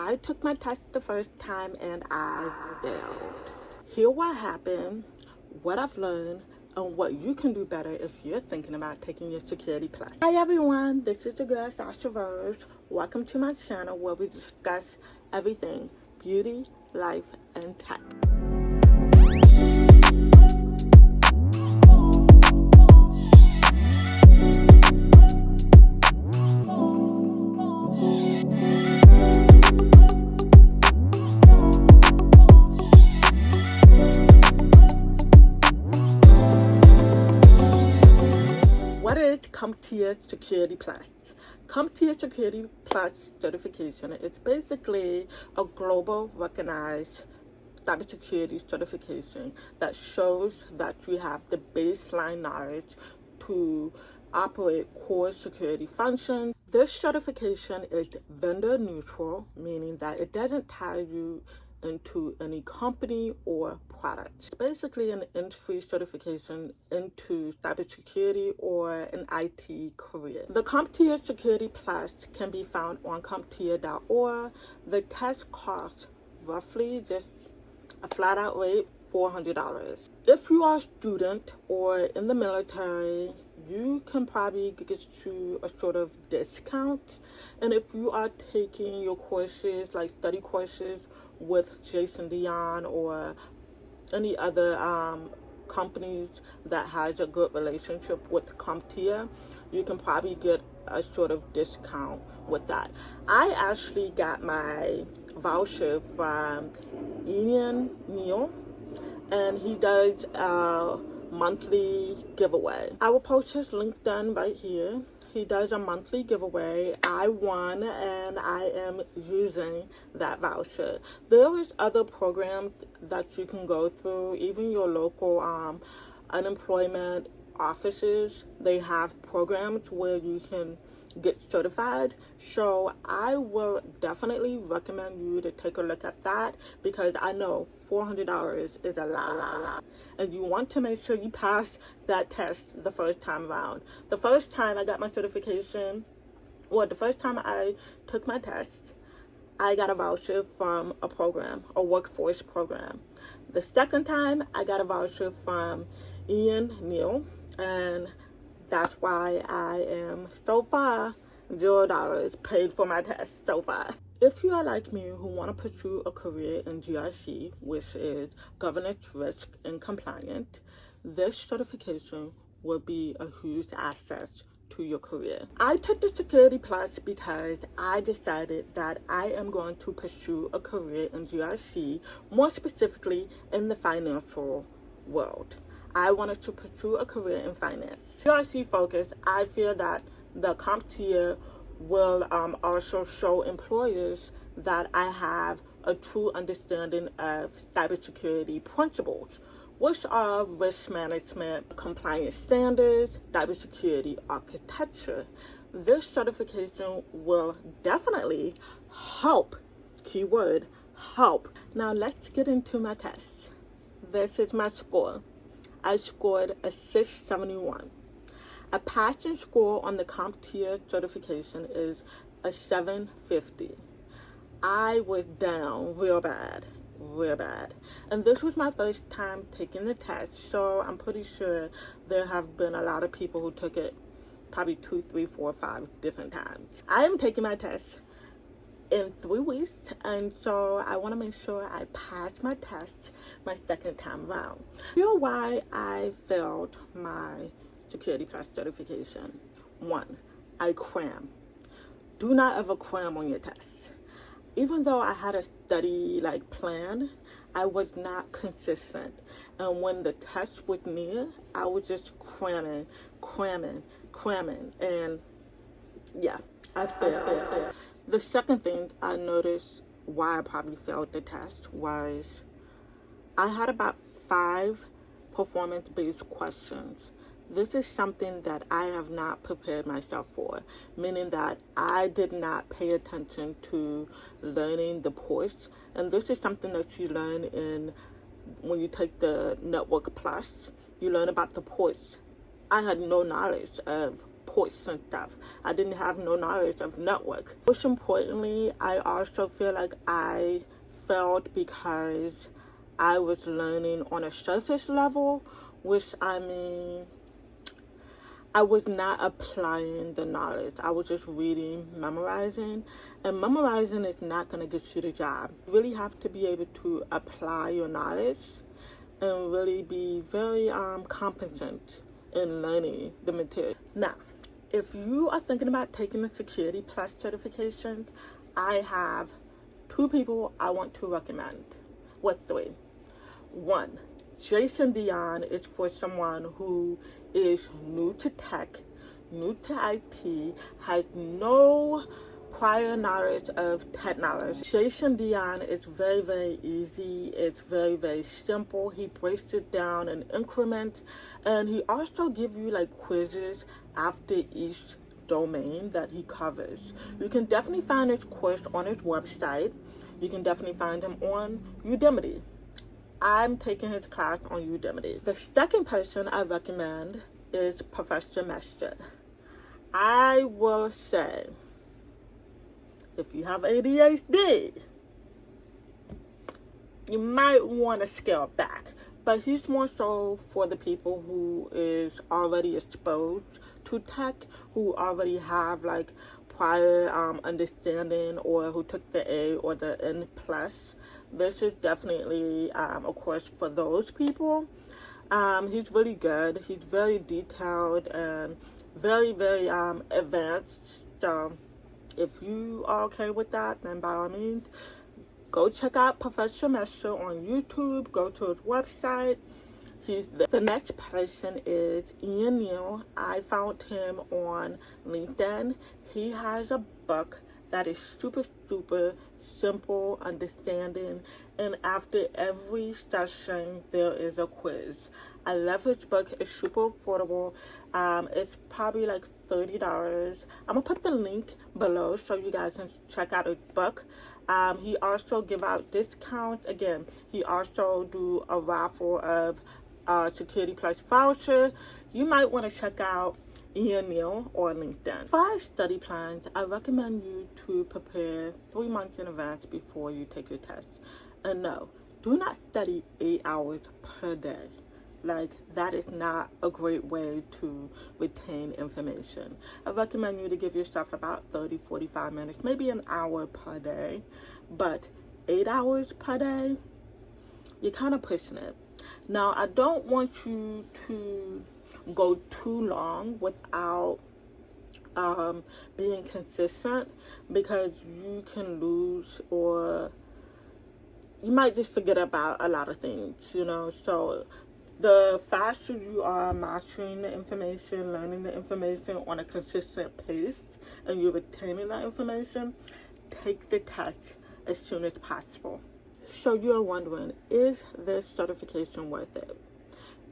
I took my test the first time and I failed. Hear what happened, what I've learned, and what you can do better if you're thinking about taking your Security Plus. Hi everyone, this is your girl Sasha Rose. Welcome to my channel where we discuss everything beauty, life, and tech. What is CompTIA Security Plus? CompTIA Security Plus certification is basically a global recognized cybersecurity certification that shows that you have the baseline knowledge to operate core security functions. This certification is vendor neutral, meaning that it doesn't tie you into any company or product. It's basically an entry certification into cybersecurity or an IT career. The CompTIA Security Plus can be found on CompTIA.org. The test costs roughly just a flat out rate, $400. If you are a student or in the military, you can probably get you a sort of discount. And if you are taking your courses, like study courses with Dion or any other companies that has a good relationship with CompTIA, you can probably get a sort of discount with that. I actually got my voucher from Dion, and he does a monthly giveaway. I will post his link down right here. He does a monthly giveaway. I won and I am using that voucher. There is other programs that you can go through, even your local unemployment offices. They have programs where you can get certified. So I will definitely recommend you to take a look at that, because I know $400 is a lot. And you want to make sure you pass that test the first time around. The first time I got my certification, or the first time I took my test, I got a voucher from a program, a workforce program. The second time I got a voucher from Ian, and that's why I am so far $0 paid for my test so far. If you are like me who want to pursue a career in GRC, which is governance, risk, and compliance, this certification will be a huge asset to your career. I took the Security Plus because I decided that I am going to pursue a career in GRC, more specifically in the financial world. I wanted to pursue a career in finance. GRC focused, I feel that the CompTIA will also show employers that I have a true understanding of cybersecurity principles, which are risk management, compliance standards, cybersecurity architecture. This certification will definitely help, keyword, help. Now let's get into my test. This is my score. I scored a 671. A passing score on the CompTIA certification is a 750. I was down real bad. And this was my first time taking the test, so I'm pretty sure there have been a lot of people who took it probably 2, 3, 4, 5 different times. I am taking my test in 3 weeks, and so I want to make sure I pass my test my second time around. You know why I failed my Security Plus certification? 1, I cram. Do not ever cram on your tests. Even though I had a study plan, I was not consistent. And when the test was near, I was just cramming. And yeah, I failed. The second thing I noticed why I probably failed the test was I had about 5 performance-based questions. This is something that I have not prepared myself for, meaning that I did not pay attention to learning the ports. And this is something that you learn when you take the Network Plus. You learn about the ports. I had no knowledge of ports and stuff. I didn't have no knowledge of network. Most importantly, I also feel like I failed because I was learning on a surface level, which I mean, I was not applying the knowledge. I was just reading, memorizing, and memorizing is not going to get you the job. You really have to be able to apply your knowledge and really be very competent in learning the material. Now, if you are thinking about taking the Security Plus certification, I have 2 people I want to recommend. Well, 3. 1, Dion is for someone who is new to tech, new to IT, has no prior knowledge of technology. Dion is very, very easy. It's very, very simple. He breaks it down in increments, and he also gives you like quizzes after each domain that he covers. You can definitely find his course on his website. You can definitely find him on Udemy. I'm taking his class on Udemy. The second person I recommend is Professor Mester. I will say, if you have ADHD, you might want to scale back. But he's more so for the people who is already exposed to tech, who already have like prior understanding, or who took the A or the N+. This is definitely a course for those people. He's really good. He's very detailed and very, very advanced. So if you are okay with that, then by all means, go check out Professor Mester on YouTube. Go to his website. He's there. The next person is Ian Neal. I found him on LinkedIn. He has a book that is super, super simple, understanding, and after every session there is a quiz. I love his book. It's super affordable. It's probably like $30. I'm gonna put the link below so you guys can check out his book. He also give out discounts. Again, he also do a raffle of Security Plus voucher. You might want to check out Ian Neal on LinkedIn. For study plans, I recommend you to prepare 3 months in advance before you take your test. And no, do not study 8 hours per day. Like, that is not a great way to retain information. I recommend you to give yourself about 30-45 minutes, maybe an hour per day. But 8 hours per day, you're kind of pushing it. Now, I don't want you to go too long without being consistent, because you can lose, or you might just forget about a lot of things, you know. So the faster you are mastering the information, learning the information on a consistent pace, and you're retaining that information, take the test as soon as possible. So you're wondering, is this certification worth it?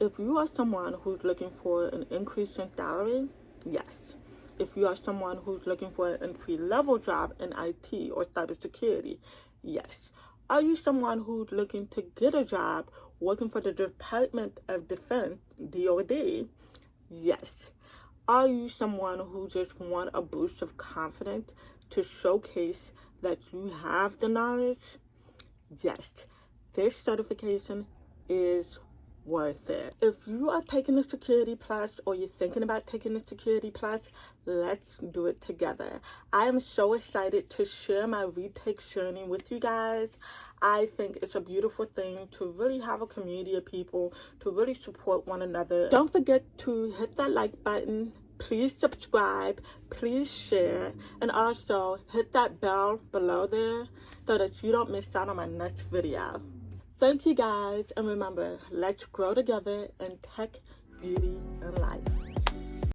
If you are someone who's looking for an increase in salary, yes. If you are someone who's looking for an entry-level job in IT or cybersecurity, yes. Are you someone who's looking to get a job working for the Department of Defense, DOD? Yes. Are you someone who just want a boost of confidence to showcase that you have the knowledge? Yes. This certification is worth it. If you are taking the Security Plus, or you're thinking about taking the Security Plus, let's do it together. I am so excited to share my retake journey with you guys. I think it's a beautiful thing to really have a community of people to really support one another. Don't forget to hit that like button. Please subscribe, please share, and also hit that bell below there so that you don't miss out on my next video. Thank you guys, and remember, let's grow together in tech, beauty, and life.